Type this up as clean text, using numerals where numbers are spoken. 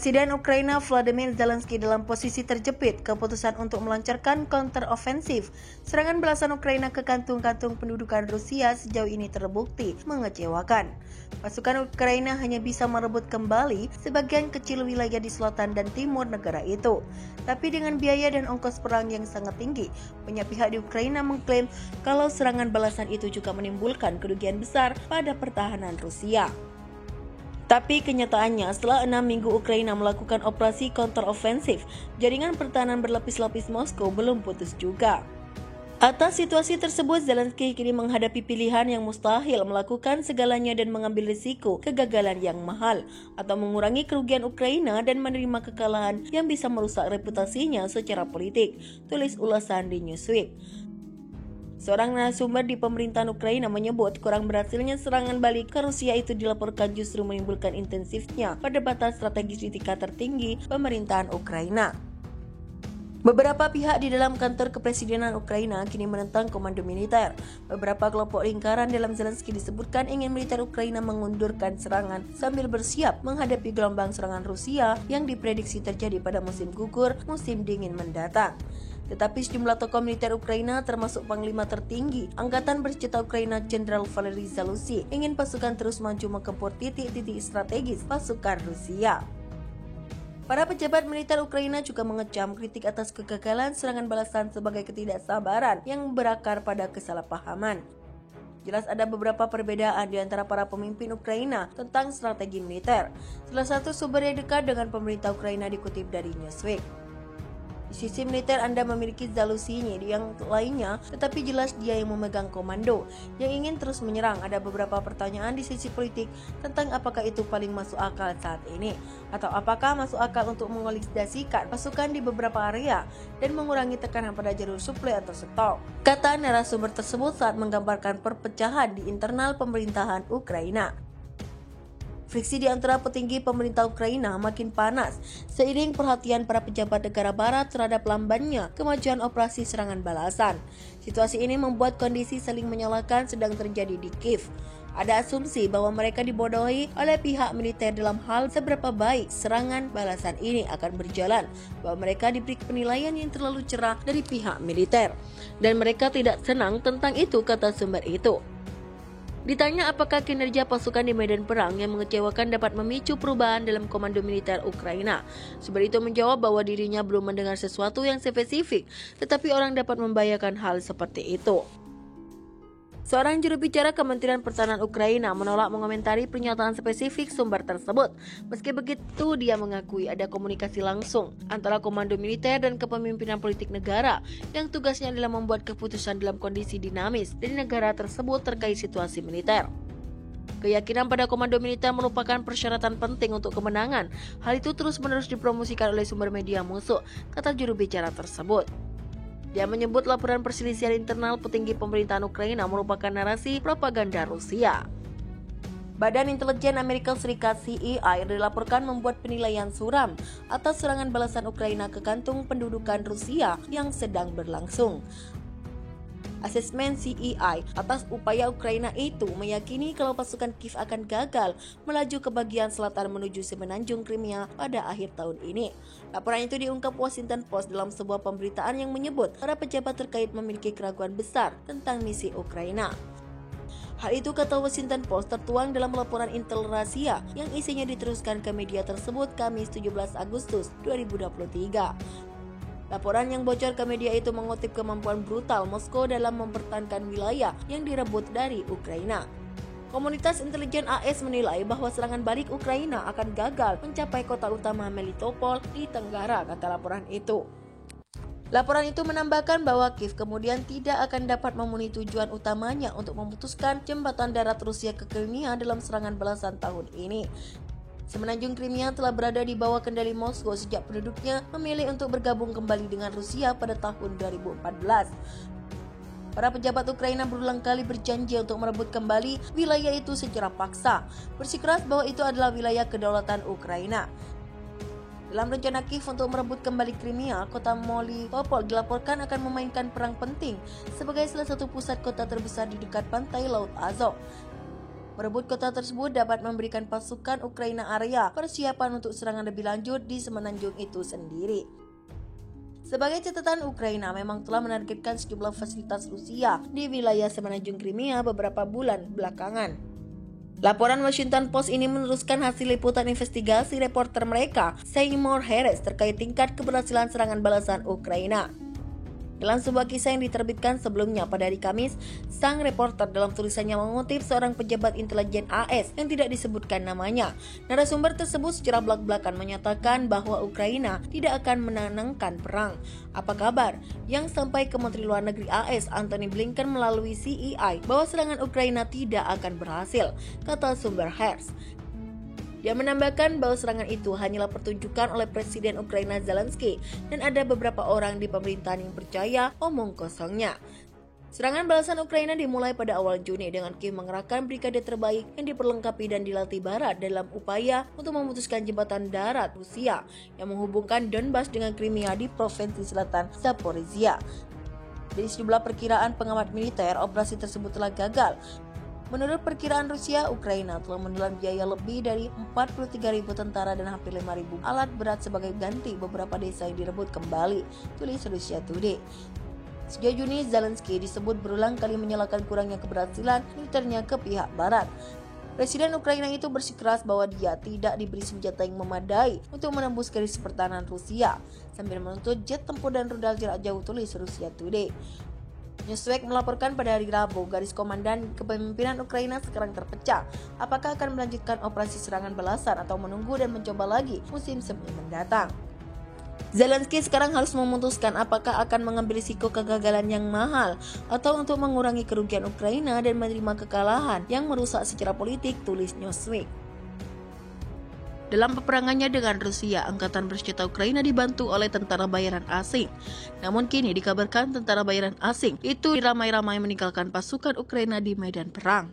Presiden Ukraina Volodymyr Zelensky dalam posisi terjepit. Keputusan untuk melancarkan counter-offensive serangan belasan Ukraina ke kantung-kantung pendudukan Rusia sejauh ini terbukti mengecewakan. Pasukan Ukraina hanya bisa merebut kembali sebagian kecil wilayah di selatan dan timur negara itu. Tapi dengan biaya dan ongkos perang yang sangat tinggi, banyak pihak di Ukraina mengklaim kalau serangan balasan itu juga menimbulkan kerugian besar pada pertahanan Rusia. Tapi kenyataannya setelah 6 minggu Ukraina melakukan operasi counter-offensive, jaringan pertahanan berlapis-lapis Moskow belum putus juga. Atas situasi tersebut, Zelensky kini menghadapi pilihan yang mustahil, melakukan segalanya dan mengambil risiko kegagalan yang mahal, atau mengurangi kerugian Ukraina dan menerima kekalahan yang bisa merusak reputasinya secara politik, tulis ulasan di Newsweek. Seorang narasumber di pemerintahan Ukraina menyebut kurang berhasilnya serangan balik ke Rusia itu dilaporkan justru menimbulkan intensifnya perdebatan strategis di tingkat tertinggi pemerintahan Ukraina. Beberapa pihak di dalam kantor kepresidenan Ukraina kini menentang komando militer. Beberapa kelompok lingkaran dalam Zelensky disebutkan ingin militer Ukraina mengundurkan serangan sambil bersiap menghadapi gelombang serangan Rusia yang diprediksi terjadi pada musim gugur, musim dingin mendatang. Tetapi sejumlah tokoh militer Ukraina termasuk panglima tertinggi Angkatan Bersenjata Ukraina Jenderal Valery Zaluzny ingin pasukan terus maju menggempur titik-titik strategis pasukan Rusia. Para pejabat militer Ukraina juga mengecam kritik atas kegagalan serangan balasan sebagai ketidaksabaran yang berakar pada kesalahpahaman. Jelas ada beberapa perbedaan di antara para pemimpin Ukraina tentang strategi militer. Salah satu sumber yang dekat dengan pemerintah Ukraina dikutip dari Newsweek. Di sisi militer Anda memiliki Zaluzny, yang lainnya, tetapi jelas dia yang memegang komando, yang ingin terus menyerang. Ada beberapa pertanyaan di sisi politik tentang apakah itu paling masuk akal saat ini, atau apakah masuk akal untuk mengonsolidasikan pasukan di beberapa area dan mengurangi tekanan pada jalur suplai atau stok, kata narasumber tersebut saat menggambarkan perpecahan di internal pemerintahan Ukraina. Friksi di antara petinggi pemerintah Ukraina makin panas seiring perhatian para pejabat negara barat terhadap lambannya kemajuan operasi serangan balasan. Situasi ini membuat kondisi saling menyalahkan sedang terjadi di Kiev. Ada asumsi bahwa mereka dibodohi oleh pihak militer dalam hal seberapa baik serangan balasan ini akan berjalan, bahwa mereka diberi penilaian yang terlalu cerah dari pihak militer, dan mereka tidak senang tentang itu, kata sumber itu. Ditanya apakah kinerja pasukan di medan perang yang mengecewakan dapat memicu perubahan dalam komando militer Ukraina, sumber itu menjawab bahwa dirinya belum mendengar sesuatu yang spesifik, tetapi orang dapat membayangkan hal seperti itu. Seorang juru bicara Kementerian Pertahanan Ukraina menolak mengomentari pernyataan spesifik sumber tersebut. Meski begitu, dia mengakui ada komunikasi langsung antara komando militer dan kepemimpinan politik negara yang tugasnya adalah membuat keputusan dalam kondisi dinamis dari negara tersebut terkait situasi militer. Keyakinan pada komando militer merupakan persyaratan penting untuk kemenangan. Hal itu terus-menerus dipromosikan oleh sumber media musuh, kata juru bicara tersebut. Dia menyebut laporan perselisihan internal petinggi pemerintahan Ukraina merupakan narasi propaganda Rusia. Badan Intelijen Amerika Serikat CIA dilaporkan membuat penilaian suram atas serangan balasan Ukraina ke kantung pendudukan Rusia yang sedang berlangsung. Asesmen CIA atas upaya Ukraina itu meyakini kalau pasukan Kiev akan gagal melaju ke bagian selatan menuju semenanjung Crimea pada akhir tahun ini. Laporan itu diungkap Washington Post dalam sebuah pemberitaan yang menyebut para pejabat terkait memiliki keraguan besar tentang misi Ukraina. Hal itu, kata Washington Post, tertuang dalam laporan Intel Rahasia yang isinya diteruskan ke media tersebut Kamis 17 Agustus 2023. Laporan yang bocor ke media itu mengutip kemampuan brutal Moskow dalam mempertahankan wilayah yang direbut dari Ukraina. Komunitas intelijen AS menilai bahwa serangan balik Ukraina akan gagal mencapai kota utama Melitopol di Tenggara, kata laporan itu. Laporan itu menambahkan bahwa Kiev kemudian tidak akan dapat memenuhi tujuan utamanya untuk memutuskan jembatan darat Rusia ke Crimea dalam serangan balasan tahun ini. Semenanjung Crimea telah berada di bawah kendali Moskow sejak penduduknya memilih untuk bergabung kembali dengan Rusia pada tahun 2014. Para pejabat Ukraina berulang kali berjanji untuk merebut kembali wilayah itu secara paksa, bersikeras bahwa itu adalah wilayah kedaulatan Ukraina. Dalam rencana Kiev untuk merebut kembali Crimea, kota Melitopol dilaporkan akan memainkan peran penting sebagai salah satu pusat kota terbesar di dekat pantai Laut Azov. Merebut kota tersebut dapat memberikan pasukan Ukraina area persiapan untuk serangan lebih lanjut di semenanjung itu sendiri. Sebagai catatan, Ukraina memang telah menargetkan sejumlah fasilitas Rusia di wilayah semenanjung Crimea beberapa bulan belakangan. Laporan Washington Post ini meneruskan hasil liputan investigasi reporter mereka, Seymour Harris, terkait tingkat keberhasilan serangan balasan Ukraina. Dalam sebuah kisah yang diterbitkan sebelumnya pada hari Kamis, sang reporter dalam tulisannya mengutip seorang pejabat intelijen AS yang tidak disebutkan namanya. Narasumber tersebut secara belak-belakan menyatakan bahwa Ukraina tidak akan menangkan perang. Apa kabar? Yang sampai ke Menteri Luar Negeri AS Antony Blinken melalui CEI bahwa serangan Ukraina tidak akan berhasil, kata sumber Harris. Dia menambahkan bahwa serangan itu hanyalah pertunjukan oleh Presiden Ukraina Zelensky dan ada beberapa orang di pemerintahan yang percaya omong kosongnya. Serangan balasan Ukraina dimulai pada awal Juni dengan Kiev mengerahkan brigade terbaik yang diperlengkapi dan dilatih barat dalam upaya untuk memutuskan jembatan darat Rusia yang menghubungkan Donbas dengan Crimea di provinsi selatan Zaporizhia. Dari sejumlah perkiraan pengamat militer, operasi tersebut telah gagal. Menurut perkiraan Rusia, Ukraina telah menelan biaya lebih dari 43.000 tentara dan hampir 5.000 alat berat sebagai ganti beberapa desa yang direbut kembali, tulis Russia Today. Sejak Juni, Zelensky disebut berulang kali menyalahkan kurangnya keberhasilan militernya ke pihak barat. Presiden Ukraina itu bersikeras bahwa dia tidak diberi senjata yang memadai untuk menembus garis pertahanan Rusia, sambil menuntut jet tempur dan rudal jarak jauh, tulis Russia Today. Newsweek melaporkan pada hari Rabu, garis komandan kepemimpinan Ukraina sekarang terpecah. Apakah akan melanjutkan operasi serangan balasan atau menunggu dan mencoba lagi musim semi mendatang? Zelensky sekarang harus memutuskan apakah akan mengambil risiko kegagalan yang mahal atau untuk mengurangi kerugian Ukraina dan menerima kekalahan yang merusak secara politik, tulis Newsweek. Dalam peperangannya dengan Rusia, Angkatan Bersenjata Ukraina dibantu oleh tentara bayaran asing. Namun kini dikabarkan tentara bayaran asing itu ramai-ramai meninggalkan pasukan Ukraina di medan perang.